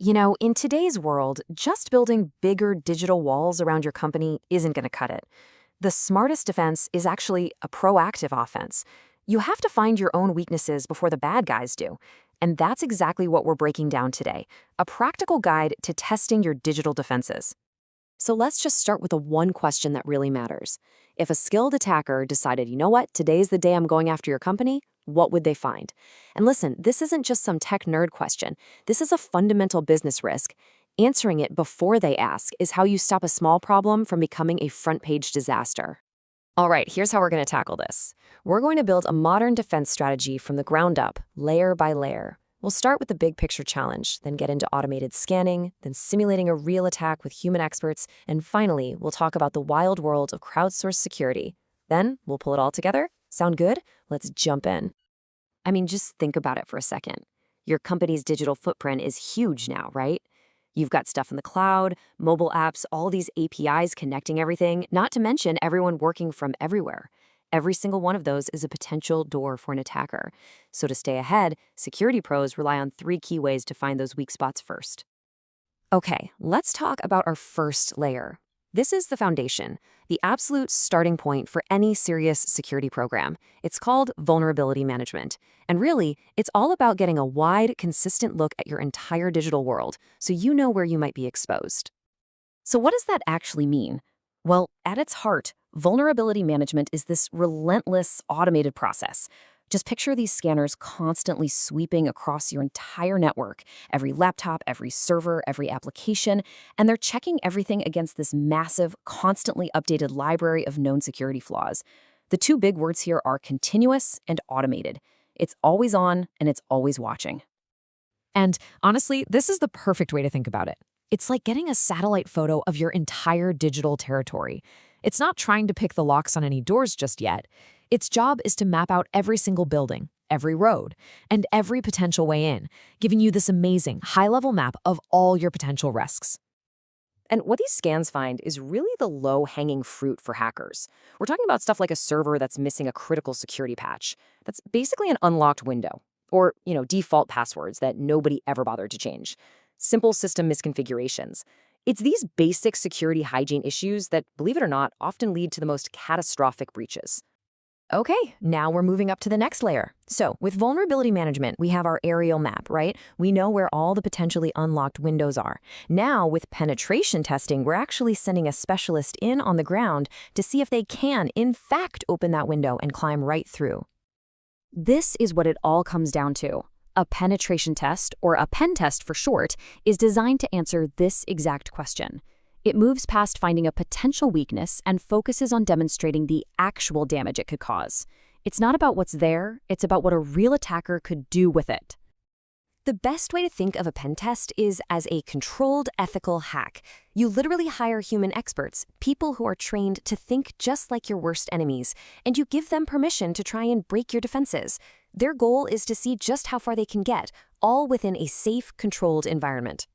In today's world, just building bigger digital walls around your company isn't going to cut it. The smartest defense is actually a proactive offense. You have to find your own weaknesses before the bad guys do. And that's exactly what we're breaking down today, a practical guide to testing your digital defenses. So let's just start with the one question that really matters. If a skilled attacker decided, you know what, today's the day I'm going after your company, what would they find? And listen, this isn't just some tech nerd question. This is a fundamental business risk. Answering it before they ask is how you stop a small problem from becoming a front-page disaster. All right, here's how we're going to tackle this. We're going to build a modern defense strategy from the ground up, layer by layer. We'll start with the big picture challenge, then get into automated scanning, then simulating a real attack with human experts, and finally, we'll talk about the wild world of crowdsourced security. Then, we'll pull it all together. Sound good? Let's jump in. I mean, just think about it for a second. Your company's digital footprint is huge now, right? You've got stuff in the cloud, mobile apps, all these APIs connecting everything, not to mention everyone working from everywhere. Every single one of those is a potential door for an attacker. So to stay ahead, security pros rely on 3 key ways to find those weak spots first. Okay, let's talk about our first layer. This is the foundation, the absolute starting point for any serious security program. It's called vulnerability management. And really, it's all about getting a wide, consistent look at your entire digital world so you know where you might be exposed. So what does that actually mean? Well, at its heart, vulnerability management is this relentless, automated process. Just picture these scanners constantly sweeping across your entire network, every laptop, every server, every application, and they're checking everything against this massive, constantly updated library of known security flaws. The 2 big words here are continuous and automated. It's always on and it's always watching. And honestly, this is the perfect way to think about it. It's like getting a satellite photo of your entire digital territory. It's not trying to pick the locks on any doors just yet. Its job is to map out every single building, every road, and every potential way in, giving you this amazing, high-level map of all your potential risks. And what these scans find is really the low-hanging fruit for hackers. We're talking about stuff like a server that's missing a critical security patch. That's basically an unlocked window. Or, default passwords that nobody ever bothered to change. Simple system misconfigurations. It's these basic security hygiene issues that, believe it or not, often lead to the most catastrophic breaches. Okay, now we're moving up to the next layer. So with vulnerability management, we have our aerial map, right? We know where all the potentially unlocked windows are. Now with penetration testing, we're actually sending a specialist in on the ground to see if they can, in fact, open that window and climb right through. This is what it all comes down to. A penetration test, or a pen test for short, is designed to answer this exact question. It moves past finding a potential weakness and focuses on demonstrating the actual damage it could cause. It's not about what's there, it's about what a real attacker could do with it. The best way to think of a pen test is as a controlled, ethical hack. You literally hire human experts, people who are trained to think just like your worst enemies, and you give them permission to try and break your defenses. Their goal is to see just how far they can get, all within a safe, controlled environment.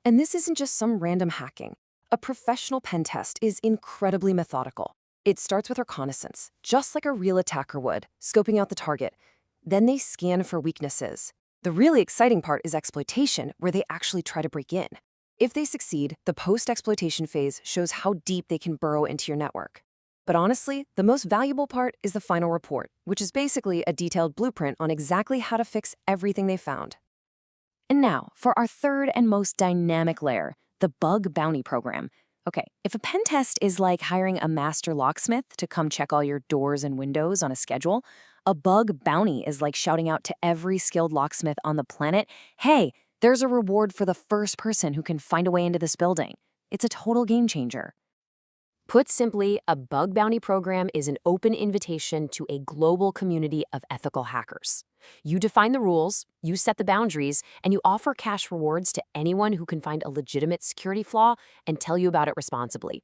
And this isn't just some random hacking. A professional pen test is incredibly methodical. It starts with reconnaissance, just like a real attacker would, scoping out the target. Then they scan for weaknesses. The really exciting part is exploitation, where they actually try to break in. If they succeed, the post-exploitation phase shows how deep they can burrow into your network. But honestly, the most valuable part is the final report, which is basically a detailed blueprint on exactly how to fix everything they found. And now, for our third and most dynamic layer, the bug bounty program. Okay, if a pen test is like hiring a master locksmith to come check all your doors and windows on a schedule, a bug bounty is like shouting out to every skilled locksmith on the planet, hey, there's a reward for the first person who can find a way into this building. It's a total game changer. Put simply, a bug bounty program is an open invitation to a global community of ethical hackers. You define the rules, you set the boundaries, and you offer cash rewards to anyone who can find a legitimate security flaw and tell you about it responsibly.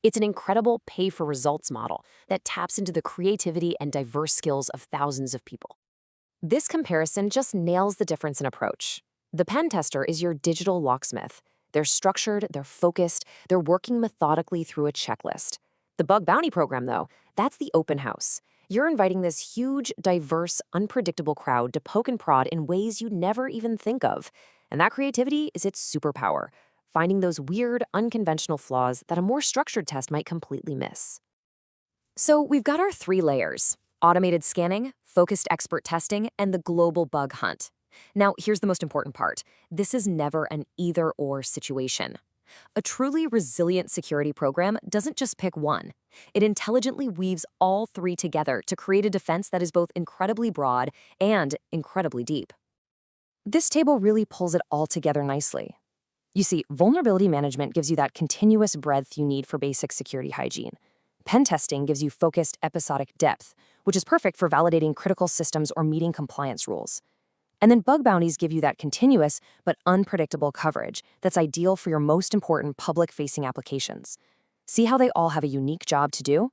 It's an incredible pay-for-results model that taps into the creativity and diverse skills of thousands of people. This comparison just nails the difference in approach. The pen tester is your digital locksmith. They're structured, they're focused, they're working methodically through a checklist. The bug bounty program, though, that's the open house. You're inviting this huge, diverse, unpredictable crowd to poke and prod in ways you'd never even think of. And that creativity is its superpower, finding those weird, unconventional flaws that a more structured test might completely miss. So we've got our 3 layers: automated scanning, focused expert testing, and the global bug hunt. Now, here's the most important part. This is never an either-or situation. A truly resilient security program doesn't just pick one. It intelligently weaves all 3 together to create a defense that is both incredibly broad and incredibly deep. This table really pulls it all together nicely. You see, vulnerability management gives you that continuous breadth you need for basic security hygiene. Pen testing gives you focused episodic depth, which is perfect for validating critical systems or meeting compliance rules. And then bug bounties give you that continuous but unpredictable coverage that's ideal for your most important public-facing applications. See how they all have a unique job to do?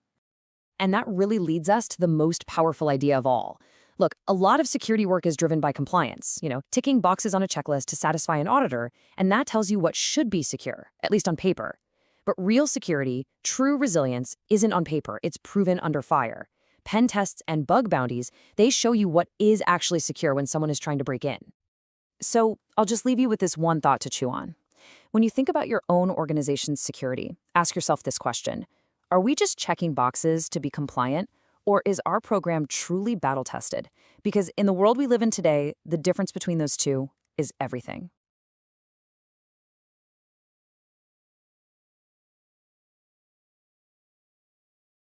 And that really leads us to the most powerful idea of all. Look, a lot of security work is driven by compliance, ticking boxes on a checklist to satisfy an auditor, and that tells you what should be secure, at least on paper. But real security, true resilience, isn't on paper, it's proven under fire. Pen tests and bug bounties, they show you what is actually secure when someone is trying to break in. So I'll just leave you with this one thought to chew on. When you think about your own organization's security, ask yourself this question: are we just checking boxes to be compliant, or is our program truly battle-tested? Because in the world we live in today, the difference between those two is everything.